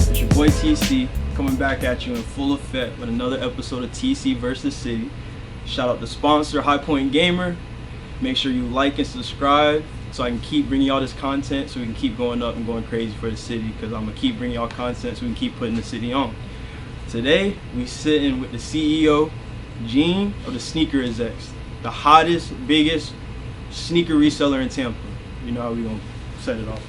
It's your boy TC coming back at you in full effect with another episode of TC vs. City. Shout out to sponsor High Point Gamer. Make sure you like and subscribe so I can keep bringing y'all this content so we can keep going up and going crazy for the city, because I'm going to keep bringing y'all content so we can keep putting the city on. Today, we sitting with the CEO, Gene, of the Sneaker Execs, the hottest, biggest sneaker reseller in Tampa. You know how we going to set it off.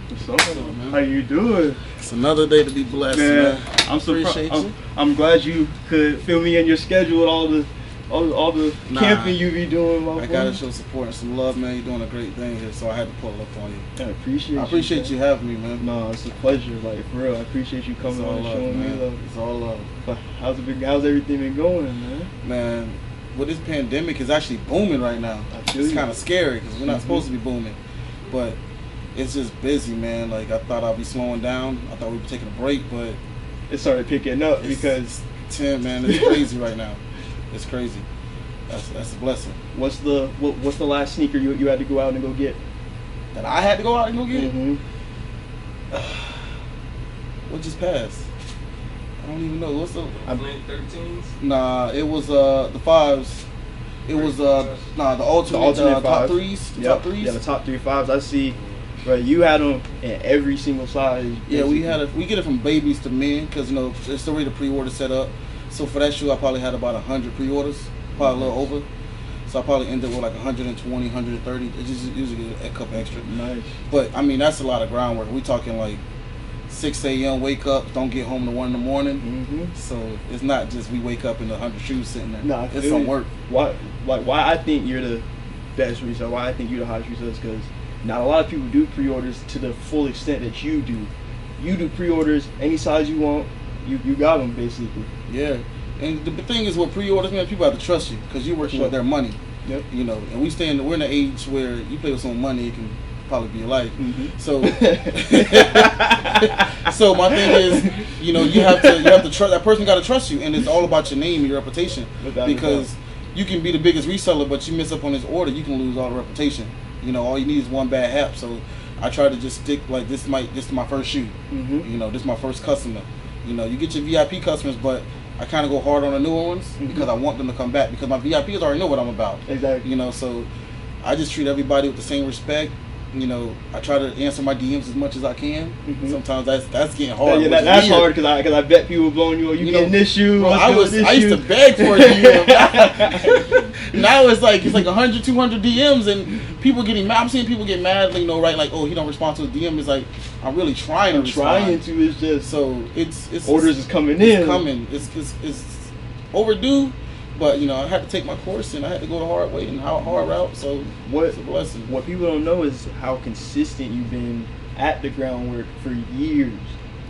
What's up, man? How you doing? It's another day to be blessed, man. I'm surprised. I'm glad you could fill me in your schedule with all the camping you be doing. I gotta show support and some love, man. You're doing a great thing here, so I had to pull up on you. I appreciate you having me, man. No, it's a pleasure. Like, for real, I appreciate you coming on and showing me love. It's all love. How's everything been going, man? Man, well, this pandemic is actually booming right now. It's kind of scary because we're not supposed to be booming, but it's just busy, man. Like, I thought I'd be slowing down. I thought we'd be taking a break, but it started picking up because man, it's crazy right now. It's crazy. That's a blessing. What's the last sneaker you had to go out and go get? That I had to go out and go get? Mm-hmm. What just passed? I don't even know. What's the? I blend 13s. Nah, it was the 5s. It was the alternate top 3s. Top 3s. Yeah, the top 3 5s. I see. Right, you had them in every single size. Basically. Yeah, we get it from babies to men because it's already the pre-order set up. So for that shoe, I probably had about 100 pre-orders, probably a little over. So I probably ended with like 120, 130. It just usually a couple extra. Nice. But I mean, that's a lot of groundwork. We talking like 6 a.m. wake up, don't get home to 1 in the morning. Mm-hmm. So it's not just we wake up and 100 shoes sitting there. Nah, it's some work. Why I think you're the best reseller? Why I think you're the hottest reseller is because not a lot of people do pre-orders to the full extent that you do. You do pre-orders any size you want. You got them basically. Yeah, and the thing is with pre-orders, man, people have to trust you because you're working with their money. Yep. You know, and we're in an age where you play with some money, it can probably be your life. Mm-hmm. So, so my thing is, you have to trust that person. Got to trust you, and it's all about your name and your reputation. Because you can be the biggest reseller, but you mess up on this order, you can lose all the reputation. All you need is one bad hap. So I try to just stick like this is my first shoe. Mm-hmm. This is my first customer. You get your VIP customers, but I kind of go hard on the newer ones because I want them to come back because my VIPs already know what I'm about. Exactly. So I just treat everybody with the same respect. I try to answer my DMs as much as I can. Mm-hmm. Sometimes that's getting hard. Yeah, that's hard because I bet people blowing you. You getting this shoe? Bro, I used to beg for it. Now it's like 100, 200 DMs and people getting mad. I'm seeing people get mad. Right? Like, oh, he don't respond to a DM. It's like I'm really trying to respond. It's just so it's orders is coming in. It's coming. It's overdue. But I had to take my course and I had to go the hard way and hard route. So it's a blessing. What people don't know is how consistent you've been at the groundwork for years,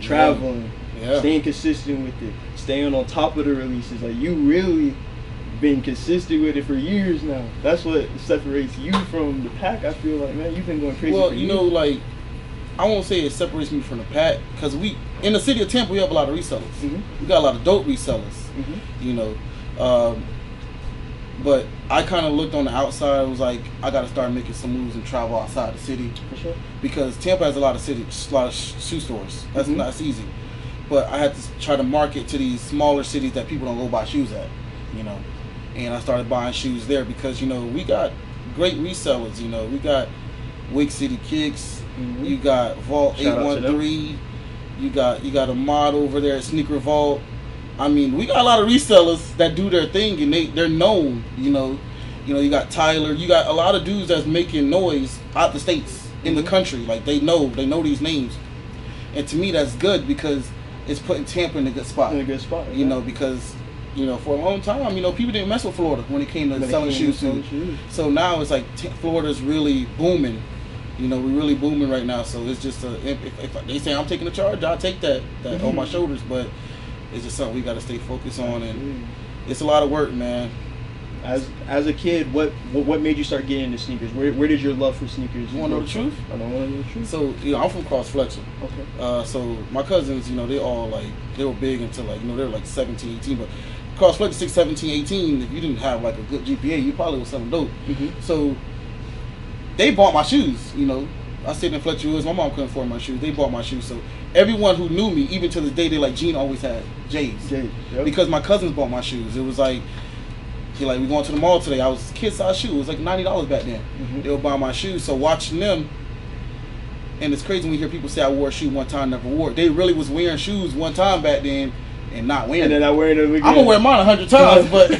traveling, staying consistent with it, staying on top of the releases. Like, you really been consistent with it for years now. That's what separates you from the pack. I feel like, man, you've been going crazy. Well, for years. like, I won't say it separates me from the pack because we in the city of Tampa we have a lot of resellers. Mm-hmm. We got a lot of dope resellers. Mm-hmm. But I kind of looked on the outside. I was like, I got to start making some moves and travel outside the city. For sure. Because Tampa has a lot of shoe stores. That's Mm-hmm. not easy. But I had to try to market to these smaller cities that people don't go buy shoes at. And I started buying shoes there because we got great resellers. We got Wake City Kicks. Mm-hmm. You got Vault 813. You got a mod over there at Sneaker Vault. I mean, we got a lot of resellers that do their thing and they're known. You got Tyler. You got a lot of dudes that's making noise out the states in the country. Like, they know these names, and to me that's good because it's putting Tampa in a good spot. Because for a long time, people didn't mess with Florida when it came to selling shoes too. So now it's like Florida's really booming. We're really booming right now. So it's just if they say I'm taking the charge, I'll take that on my shoulders. But it's just something we got to stay focused on, and it's a lot of work, man. As a kid, what made you start getting into sneakers? Where did your love for sneakers? You want to know the truth? I don't want to know the truth. So I'm from Cross Fletcher. Okay. So my cousins, they all they were big until they were like 17, 18. But cross Fletcher 6, 17, 18, if you didn't have like a good GPA, you probably was selling dope. So they bought my shoes, you know. I stayed in Fletcher Woods. My mom couldn't afford my shoes. They bought my shoes. So everyone who knew me, even to this day, they like, Gene always had J's. Yep. Because my cousins bought my shoes. It was like, we going to the mall today. I was kid size shoe. It was like $90 back then. They were buying my shoes. So watching them, and it's crazy when you hear people say I wore a shoe one time, never wore it. They really was wearing shoes one time back then and not wearing them. And then not wearing them again. I'm gonna wear mine 100 times, but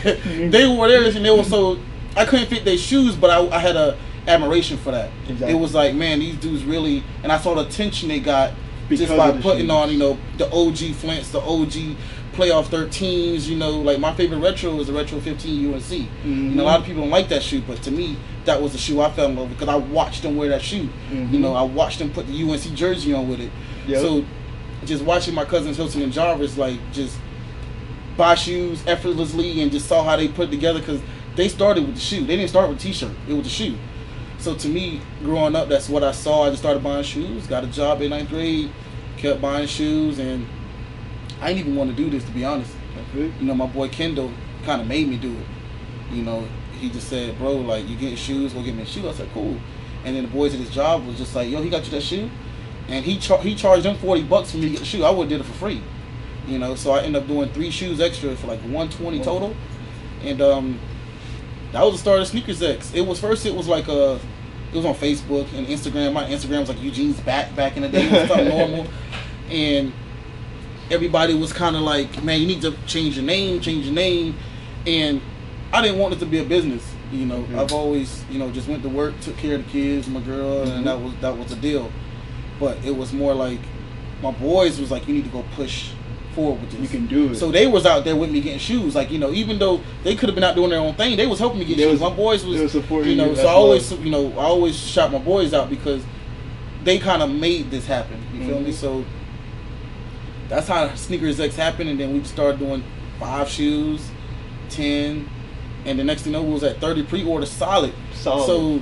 they wore theirs and they were so, I couldn't fit their shoes, but I had a admiration for that. Exactly. It was like, man, these dudes really, and I saw the attention they got because just by putting shoes on, you know, the OG Flints, the OG playoff 13s, you know, like my favorite retro is the retro 15 UNC. And a lot of people don't like that shoe, but to me, that was the shoe I fell in love with because I watched them wear that shoe. You know, I watched them put the UNC jersey on with it. So just watching my cousins Hilton and Jarvis like just buy shoes effortlessly and just saw how they put it together because they started with the shoe. They didn't start with a t-shirt. It was the shoe. So to me, growing up, that's what I saw. I just started buying shoes, got a job in 9th grade, kept buying shoes, and I didn't even want to do this, to be honest. You know, my boy Kendall kind of made me do it. You know, he just said, bro, like, you getting shoes, go get me a shoe. I said, cool. And then the boys at his job was just like, yo, he got you that shoe? And he charged them $40 for me to get the shoe. I would have did it for free. You know, so I ended up doing 3 shoes extra for like $120 total. And that was the start of Sneakers X. It was like it was on Facebook and Instagram. My Instagram was like Eugene's back in the day. It was something normal. And everybody was kind of like, man, you need to change your name. And I didn't want it to be a business. You know, I've always, you know, just went to work, took care of the kids, my girl, and that was the deal. But it was more like my boys was like, you need to go push forward with this. You can do it. So they was out there with me getting shoes. Like, you know, even though they could have been out doing their own thing, they was helping me get shoes. My boys was supporting, you know, you. So I always shout my boys out because they kind of made this happen. You feel me? So that's how Sneakers X happened, and then we started doing 5 shoes, 10, and the next thing you know, we was at 30 pre-order solid. So,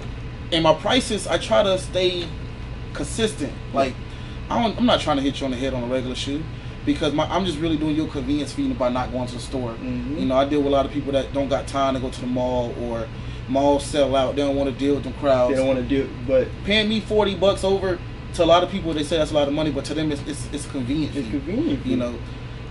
and my prices, I try to stay consistent. Like, I'm not trying to hit you on the head on a regular shoe because I'm just really doing your convenience fee by not going to the store. You know, I deal with a lot of people that don't got time to go to the mall, or malls sell out. They don't want to deal with them crowds. They don't want to do it, but paying me $40 over, to a lot of people, they say that's a lot of money, but to them, it's convenient. It's convenient, you know,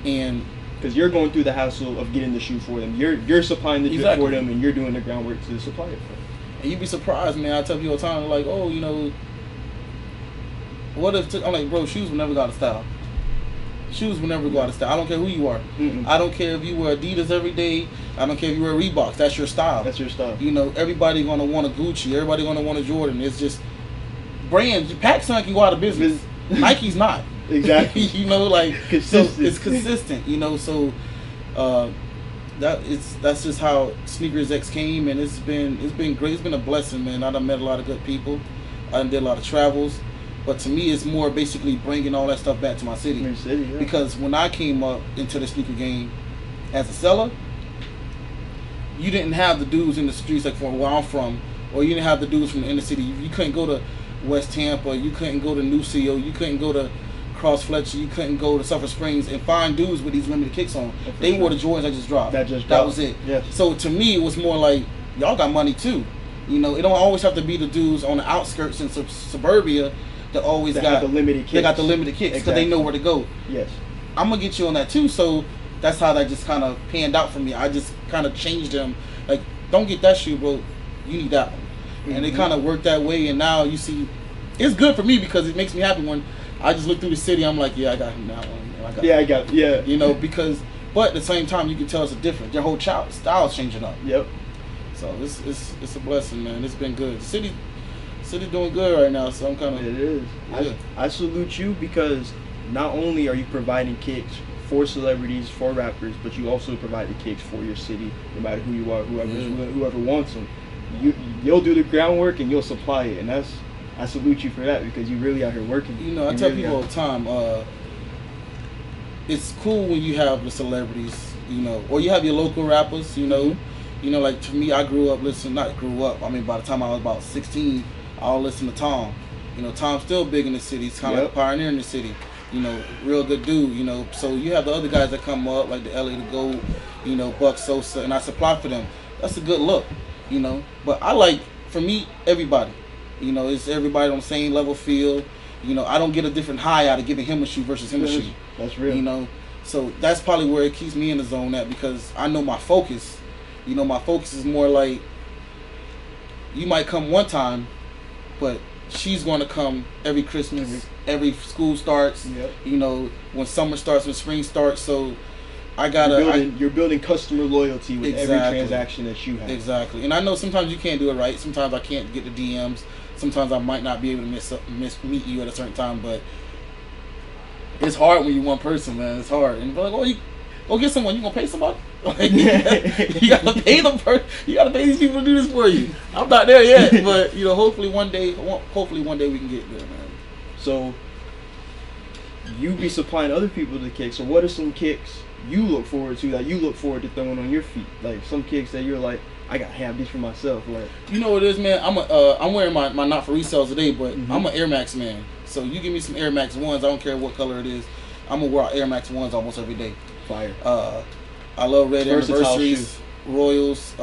and because you're going through the hassle of getting the shoe for them, you're supplying the drip for them, and you're doing the groundwork to supply it for them. And you'd be surprised, man. I tell people all the time, like, oh, you know, what if? I'm like, bro, shoes will never go out of style. Shoes will never go out of style. I don't care who you are. I don't care if you wear Adidas every day. I don't care if you wear Reeboks. That's your style. That's your style. You know, everybody gonna want a Gucci. Everybody gonna want a Jordan. It's just brands. PacSun can go out of business. Nike's not. Exactly. You know, like, consistent. So it's consistent. You know, so that's just how Sneakers X came, and it's been great. It's been a blessing, man. I done met a lot of good people. I done did a lot of travels. But to me, it's more basically bringing all that stuff back to my city. Yeah. Because when I came up into the sneaker game as a seller, you didn't have the dudes in the streets like from where I'm from, or you didn't have the dudes from the inner city. You couldn't go to West Tampa, you couldn't go to New Seal, you couldn't go to Cross Fletcher, you couldn't go to Sulphur Springs and find dudes with these limited kicks on. They wore the Jordans I just dropped. That was it. Yes. So to me, it was more like, y'all got money too. You know, it don't always have to be the dudes on the outskirts in suburbia that always got the limited kicks. They got the limited kicks because they know where to go. Yes. I'm going to get you on that too. So that's how that just kind of panned out for me. I just kind of changed them. Like, don't get that shoe, bro. You need that one. And it kind of worked that way. And now you see, it's good for me because it makes me happy when I just look through the city. I'm like, yeah, I got him that one. Yeah. You know, because, but at the same time, you can tell it's a different. Their whole style's changing up. Yep. So it's a blessing, man. It's been good. The city's doing good right now, so I'm kind of... It is. Yeah. I salute you because not only are you providing kicks for celebrities, for rappers, but you also provide the kicks for your city, no matter who you are, whoever wants them. You'll do the groundwork and you'll supply it, and I salute you for that because you really out here working. You know, I tell people all the time, it's cool when you have the celebrities, you know, or you have your local rappers, you know. You know, like, to me, I grew up listening, by the time I was about 16, I'll listen to Tom. You know, Tom's still big in the city. He's kind of like a pioneer in the city. real good dude. So you have the other guys that come up like the LA the Gold, Buck Sosa, and I supply for them. That's a good look, But I like, for me, everybody. It's everybody on the same level field. I don't get a different high out of giving him a shoe versus him a shoe. That's real. So that's probably where it keeps me in the zone at, because I know my focus. My focus is more like, you might come one time, but she's going to come every Christmas, every school starts, when summer starts, when spring starts. So I gotta. You're building customer loyalty with every transaction that you have. Exactly. And I know sometimes you can't do it right. Sometimes I can't get the DMs. Sometimes I might not be able to meet you at a certain time, but it's hard when you're one person, man. It's hard. And you're like, oh, you go get someone. You gonna pay somebody? You gotta pay them first. You gotta pay these people to do this for you. I'm not there yet, but hopefully one day we can get there, man. So you be supplying other people the kicks. So what are some kicks you look forward to throwing on your feet? Like some kicks that you're like, I gotta have these for myself. Like, what it is, man. I'm wearing my not for resales today, but I'm an Air Max man. So you give me some Air Max 1s. I don't care what color it is. I'm gonna wear Air Max 1s almost every day. Fire. I love red anniversaries, Royals.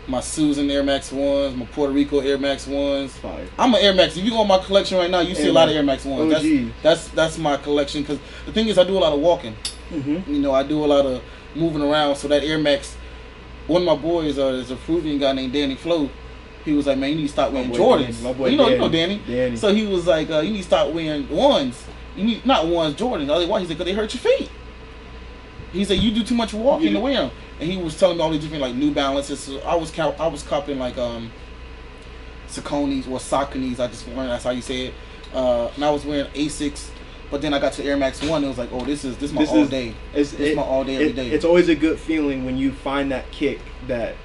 My Susan Air Max 1s, my Puerto Rico Air Max 1s. Fire. I'm an Air Max. If you go on my collection right now, you see a lot of Air Max 1s. Oh, that's my collection, because the thing is, I do a lot of walking. I do a lot of moving around. So that Air Max, one of my boys is a Peruvian guy named Danny Flo. He was like, man, you need to stop wearing Jordans. My boy you know Danny. So he was like, you need to stop wearing ones. You need not ones, Jordans. I was like, why? He said, because they hurt your feet. He said, you do too much walking to wear them. And he was telling me all these different like New Balances. So I was copping like Sauconys or Sauconys. I just learned that's how you say it. And I was wearing Execs. But then I got to Air Max 1. It was like, oh, this is my all day. This is my all day every day. It's always a good feeling when you find that kick that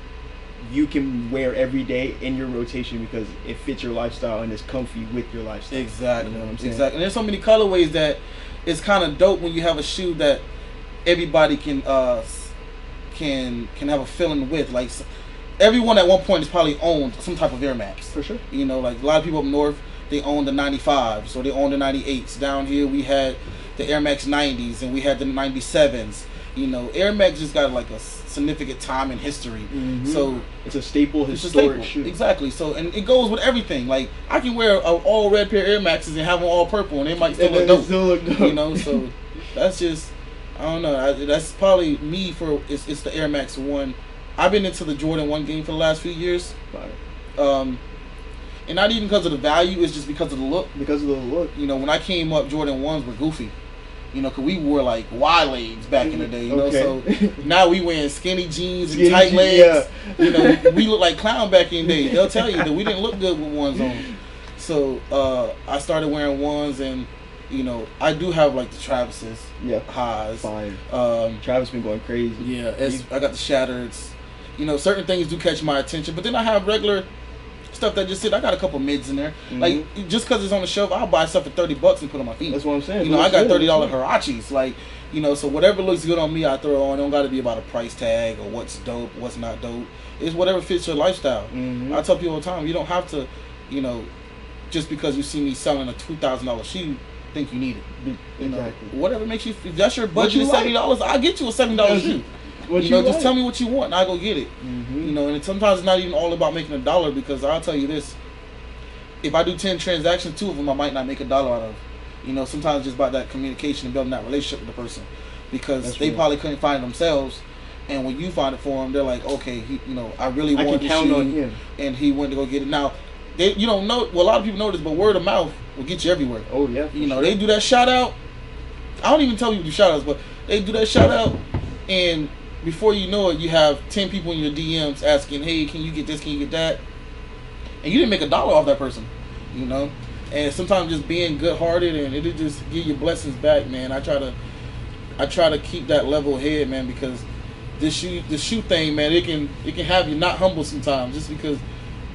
you can wear every day in your rotation because it fits your lifestyle and it's comfy with your lifestyle. Exactly. You know what I'm saying? Exactly. And there's so many colorways that it's kind of dope when you have a shoe that everybody can have a feeling with. Like everyone at one point has probably owned some type of Air Max. For sure. Like a lot of people up north, they own the 95s or they own the 98s. Down here we had the Air Max 90s and we had the 97s. Air Max just got like a significant time in history. So it's a staple, historic shoe. Exactly. So, and it goes with everything. Like I can wear an all red pair of Air Maxes and have them all purple and they might still look dope. So that's just, I don't know. That's probably me it's the Air Max 1. I've been into the Jordan 1 game for the last few years. And not even because of the value, it's just because of the look. Because of the look. When I came up, Jordan 1s were goofy. Because we wore like wide legs back in the day, So now we wearing skinny jeans and tight legs. Yeah. We look like clown back in the day. They'll tell you that we didn't look good with ones on. So I started wearing ones, and I do have like the Travis's highs. Fine. Travis been going crazy. Yeah, I got the Shattereds. Certain things do catch my attention, but then I have regular stuff that just sit. I got a couple mids in there. Like just because it's on the shelf, I'll buy stuff for $30 and put on my feet. That's what I'm saying. I got $30 Hirachis. Like so whatever looks good on me, I throw it on. It don't got to be about a price tag or what's dope, what's not dope. It's whatever fits your lifestyle. I tell people all the time, you don't have to, just because you see me selling a $2,000 shoe, think you need it. Exactly. Whatever makes you. If that's your budget, $70. I'll get you a $70 shoe. Just tell me what you want and I'll go get it. And sometimes it's not even all about making $1, because I'll tell you this, if I do 10 transactions, 2 of them I might not make $1 out of. Sometimes it's just about that communication and building that relationship with the person, because they probably couldn't find it themselves, and when you find it for them, they're like, okay, I really want to count on him, and he went to go get it. Now, you don't know. Well, a lot of people know this, but word of mouth will get you everywhere. Oh yeah. They do that shout out. I don't even tell people to do shout outs, but they do that shout out, and before you know it, you have 10 people in your DMs asking, hey, can you get this, can you get that? And you didn't make $1 off that person, And sometimes just being good-hearted and it'll just give you blessings back, man. I try to keep that level head, man, because the shoe thing, man, it can have you not humble sometimes, just because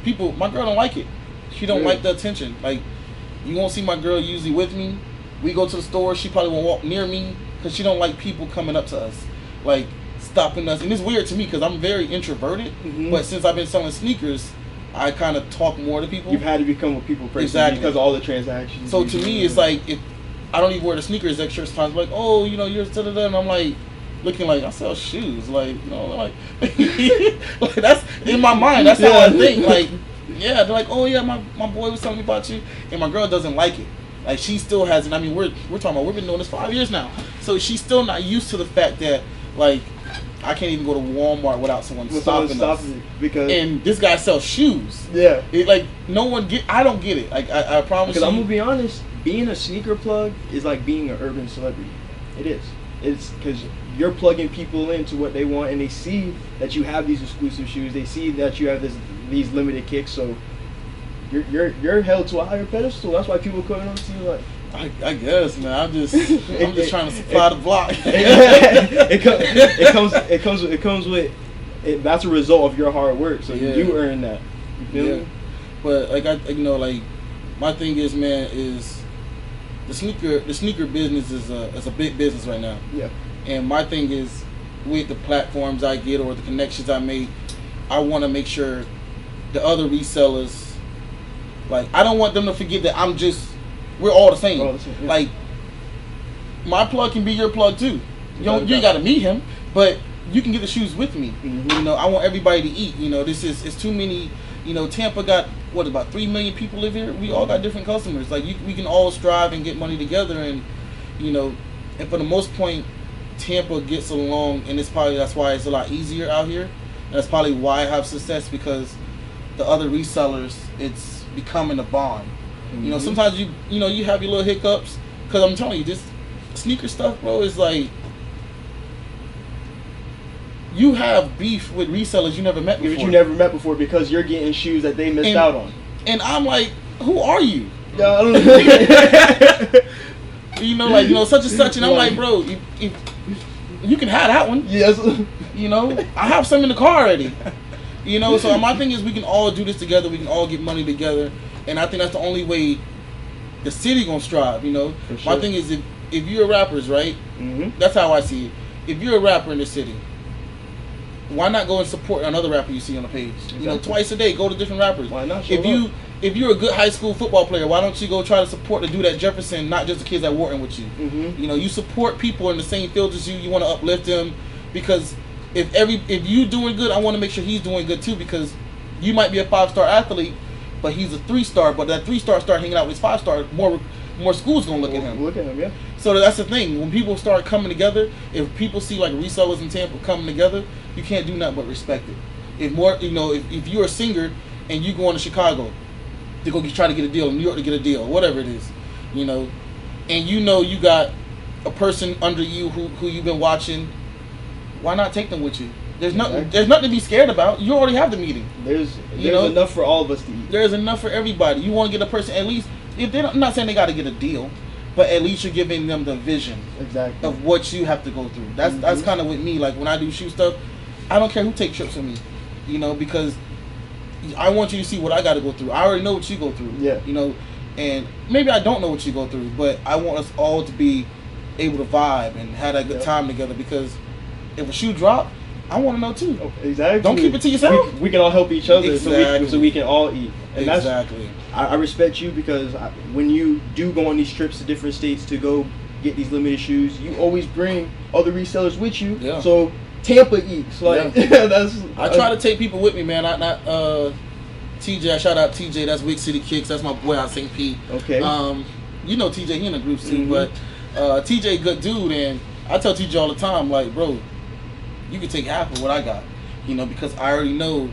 my girl don't like it. She don't like the attention. Like, you won't see my girl usually with me. We go to the store, she probably won't walk near me because she don't like people coming up to us, like stopping us. And it's weird to me because I'm very introverted, but since I've been selling sneakers, I kind of talk more to people. You've had to become a people person because of all the transactions. So to me, it's like, if I don't even wear the sneaker Execs shirts sometimes. Like, oh, you know, you're da-da-da, and I'm like, looking like I sell shoes, like, you know, like, like that's in my mind. That's how I think. Like, yeah, they're like, oh yeah, my boy was telling me about you, and my girl doesn't like it. Like, she still hasn't. I mean, we're talking about, we've been doing this 5 years now, so she's still not used to the fact that, like, I can't even go to Walmart without someone stopping us. Because and this guy sells shoes. Yeah, like no one I don't get it. Like I promise. Because I'm gonna be honest, being a sneaker plug is like being an urban celebrity. It is. It's because you're plugging people into what they want, and they see that you have these exclusive shoes. They see that you have these limited kicks. So you're held to a higher pedestal. That's why people come over to you like. I guess, man. I'm just trying to supply the block. it comes with it. That's a result of your hard work. So you earn that. You feel me? But like my thing is, man, is the sneaker business is a big business right now. Yeah. And my thing is, with the platforms I get or the connections I make, I want to make sure the other resellers, like, I don't want them to forget that we're all the same. Yeah. Like, my plug can be your plug too. You ain't got to meet him, but you can get the shoes with me. Mm-hmm. You know, I want everybody to eat. You know, it's too many. You know, Tampa got about 3 million people live here. We all got different customers. Like, we can all strive and get money together, and you know, and for the most point, Tampa gets along, and that's why it's a lot easier out here. And that's probably why I have success, because the other resellers, it's becoming a bond. Mm-hmm. You know, sometimes you have your little hiccups, because I'm telling you, this sneaker stuff, bro, is like, you have beef with resellers you never met before. Because you're getting shoes that they missed out on. And I'm like, who are you? Yeah, I don't know. You know, like, you know, such and such, and I'm like, bro, if you can have that one. Yes. You know, I have some in the car already. You know, so my thing is, we can all do this together. We can all get money together. And I think that's the only way the city gonna strive, you know. Sure. My thing is, if you're rappers, right? Mm-hmm. That's how I see it. If you're a rapper in the city, why not go and support another rapper you see on the page? Exactly. You know, twice a day, go to different rappers. Why not? If you're a good high school football player, why don't you go try to support the dude at Jefferson, not just the kids at Wharton with you? Mm-hmm. You know, you support people in the same field as you. You want to uplift them, because if you doing good, I want to make sure he's doing good too, because you might be a 5-star athlete, but he's a 3-star. But that 3-star start hanging out with his 5-star, more schools gonna look at him. Look at him, yeah. So that's the thing. When people start coming together, if people see like resellers in Tampa coming together, you can't do nothing but respect it. If you're a singer and you go on to Chicago to go try to get a deal, in New York to get a deal, whatever it is, you know, and you got a person under you who you've been watching, why not take them with you? There's nothing to be scared about. You already have the meeting. There's enough for all of us to eat. There's enough for everybody. You want to get a person, at least, if I'm not saying they got to get a deal, but at least you're giving them the vision of what you have to go through. That's kind of with me. Like, when I do shoe stuff, I don't care who takes trips with me, you know, because I want you to see what I got to go through. I already know what you go through. Yeah. You know, and maybe I don't know what you go through, but I want us all to be able to vibe and have that good time together, because if a shoe drop, I want to know too. Exactly. Don't keep it to yourself. We can all help each other, so we can all eat. And exactly. I respect you, because when you do go on these trips to different states to go get these limited shoes, you always bring other resellers with you. Yeah. So Tampa eats. Like, I try to take people with me, man. Not TJ. I shout out TJ. That's Wick City Kicks. That's my boy out St. Pete. Okay. You know TJ. He in the groups too, but TJ good dude, and I tell TJ all the time, like, bro, you can take half of what I got, you know, because I already know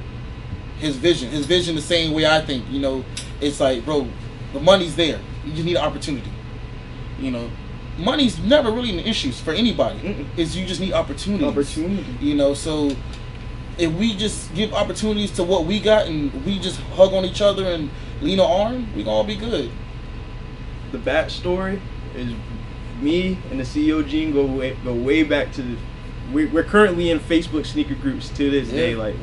his vision. His vision the same way I think, you know. It's like, bro, the money's there. You just need an opportunity. You know, money's never really an issue for anybody. It's you just need opportunity. You know, so if we just give opportunities to what we got and we just hug on each other and lean an arm, we gonna all be good. The backstory is me and the CEO Gene go way back to we're currently in Facebook sneaker groups to this day. Like,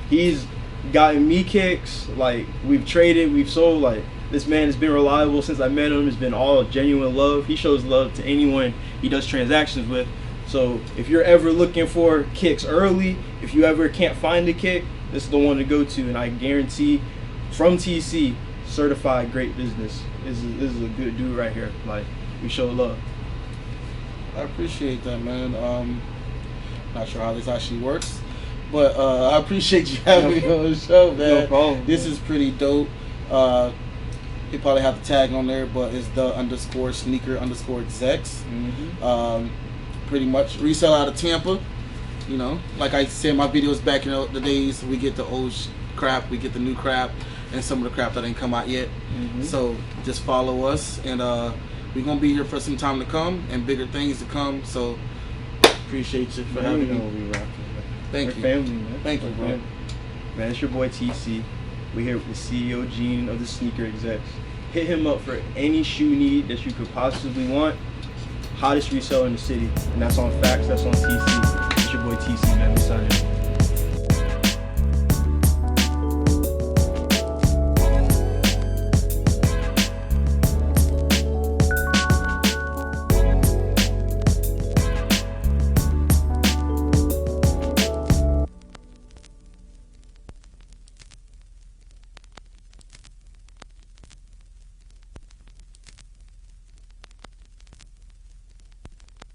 he's gotten me kicks. Like, we've traded, we've sold. Like, this man has been reliable since I met him. It's been all genuine love. He shows love to anyone he does transactions with. So if you're ever looking for kicks early, if you ever can't find a kick, this is the one to go to. And I guarantee, from TC, certified great business. This is a good dude right here. Like, we show love. I appreciate that, man. Not sure how this actually works, but I appreciate you having me on the show, man. No problem. This is pretty dope. You probably have the tag on there, but it's the_sneaker_execs. Pretty much resell out of Tampa. You know, like I said in my videos back in the days, we get the old crap, we get the new crap, and some of the crap that ain't come out yet. So just follow us, and we're gonna be here for some time to come and bigger things to come. So appreciate you for having me. Thank you. Family, man. Thank you, bro. Man, it's your boy TC. We're here with the CEO Gene of the Sneaker Execs. Hit him up for any shoe need that you could possibly want. Hottest reseller in the city, and that's on facts. That's on TC. It's your boy TC, man. We signing.